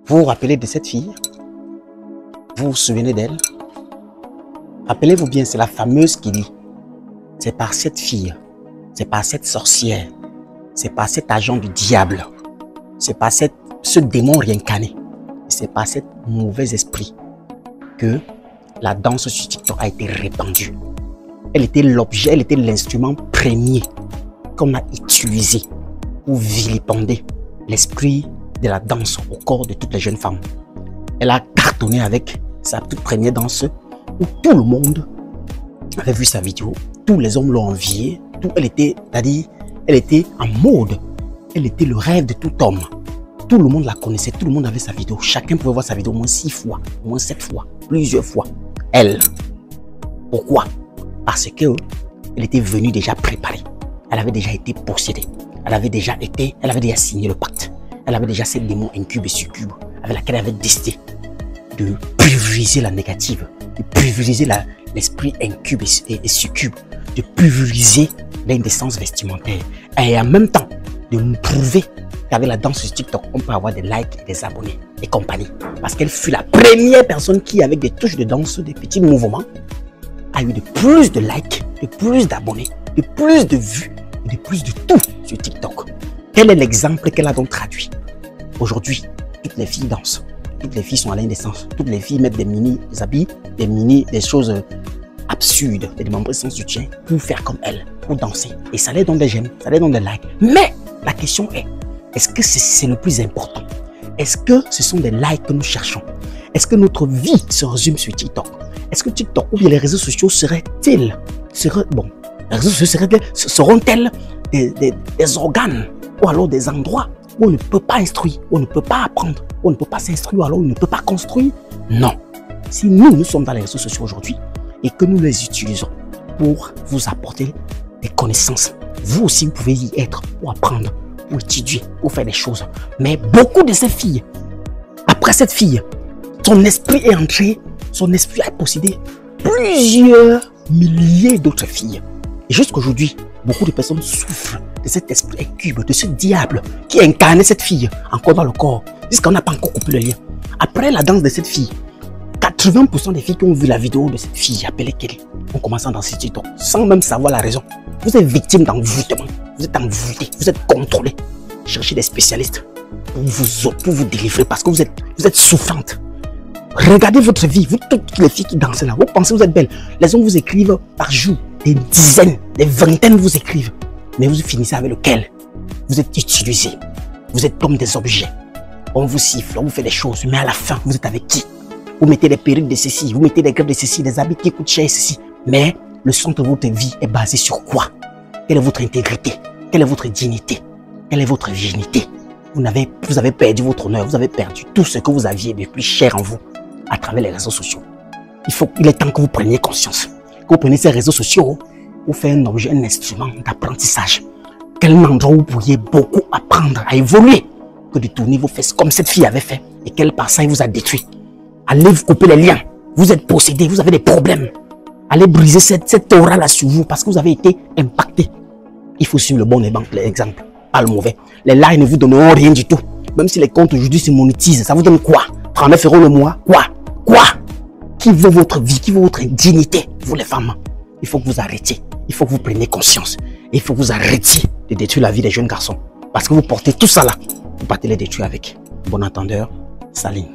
Vous vous rappelez de cette fille? Vous vous souvenez d'elle? Rappelez-vous bien, c'est la fameuse qui dit, c'est par cette fille, c'est par cette sorcière, c'est par cet agent du diable, c'est par ce démon réincarné, c'est par cet mauvais esprit que la danse sur TikTok a été répandue. Elle était l'objet, elle était l'instrument premier qu'on a utilisé pour vilipender l'esprit de la danse au corps de toutes les jeunes femmes. Elle a cartonné avec sa toute première danse où tout le monde avait vu sa vidéo, tous les hommes l'ont enviée, elle était en mode, elle était le rêve de tout homme. Tout le monde la connaissait, tout le monde avait sa vidéo, chacun pouvait voir sa vidéo au moins 6 fois, au moins 7 fois, plusieurs fois. Elle, pourquoi? Parce qu'elle était venue déjà préparée, elle avait déjà été possédée, elle avait déjà signé le pacte, elle avait déjà ces démons incubes et succubes avec laquelle elle avait décidé de pulvériser la négative, de pulvériser l'esprit incube et succube, de pulvériser l'indécence vestimentaire et en même temps de nous prouver qu'avec la danse sur TikTok, on peut avoir des likes et des abonnés et compagnie. Parce qu'elle fut la première personne qui, avec des touches de danse, des petits mouvements, a eu de plus de likes, de plus d'abonnés, de plus de vues, de plus de tout sur TikTok. Quel est l'exemple qu'elle a donc traduit? Aujourd'hui, toutes les filles dansent. Toutes les filles sont à l'indécence. Toutes les filles mettent des habits, des choses absurdes, des membres sans soutien pour faire comme elles, pour danser. Et ça les donne des j'aime, ça les donne des likes. Mais la question est-ce que c'est le plus important? Est-ce que ce sont des likes que nous cherchons? Est-ce que notre vie se résume sur TikTok? Est-ce que TikTok ou bien les réseaux sociaux seront-elles des organes ou alors des endroits où on ne peut pas instruire, où on ne peut pas apprendre, où on ne peut pas s'instruire, ou alors on ne peut pas construire? Non. Si nous sommes dans les réseaux sociaux aujourd'hui et que nous les utilisons pour vous apporter des connaissances, vous aussi vous pouvez y être pour apprendre, pour étudier, pour faire des choses. Mais beaucoup de ces filles, après cette fille, son esprit est entré, son esprit a possédé plusieurs milliers d'autres filles. Et jusqu'aujourd'hui, beaucoup de personnes souffrent de cet esprit incube, de ce diable qui incarnait cette fille encore dans le corps, jusqu'on n'a pas encore coupé le lien. Après la danse de cette fille, 80% des filles qui ont vu la vidéo de cette fille appelée Kelly ont commencé à danser TikTok sans même savoir la raison. Vous êtes victime d'envoûtement, vous êtes envoûté, vous êtes contrôlé. Cherchez des spécialistes pour vous délivrer parce que vous êtes souffrante. Regardez votre vie, vous toutes les filles qui dansent là, vous pensez que vous êtes belle. Les hommes vous écrivent par jour, des dizaines, des vingtaines vous écrivent. Mais vous finissez avec lequel? Vous êtes utilisé, vous êtes comme des objets. On vous siffle, on vous fait des choses, mais à la fin, vous êtes avec qui? Vous mettez des perruques de ceci, vous mettez des greffes de ceci, des habits qui coûtent cher ceci. Mais le centre de votre vie est basé sur quoi? Quelle est votre intégrité? Quelle est votre dignité? Quelle est votre virginité? Vous avez perdu votre honneur, vous avez perdu tout ce que vous aviez de plus cher en vous à travers les réseaux sociaux. Il est temps que vous preniez conscience, que vous preniez ces réseaux sociaux pour faire un objet, un instrument d'apprentissage. Quel endroit où vous pourriez beaucoup apprendre à évoluer que de tourner vos fesses comme cette fille avait fait et quel passage vous a détruit. Allez vous couper les liens, vous êtes possédé, vous avez des problèmes. Allez briser cette aura là sur vous parce que vous avez été impacté. Il faut suivre le bon exemple, pas le mauvais. Les likes ne vous donneront rien du tout. Même si les comptes aujourd'hui se monétisent, ça vous donne quoi? 39 € le mois? Quoi? Qui veut votre vie? Qui veut votre dignité? Vous les femmes, il faut que vous arrêtiez. Il faut que vous preniez conscience. Il faut que vous arrêtiez de détruire la vie des jeunes garçons. Parce que vous portez tout ça là. Vous partez les détruire avec. Bon entendeur, Saline.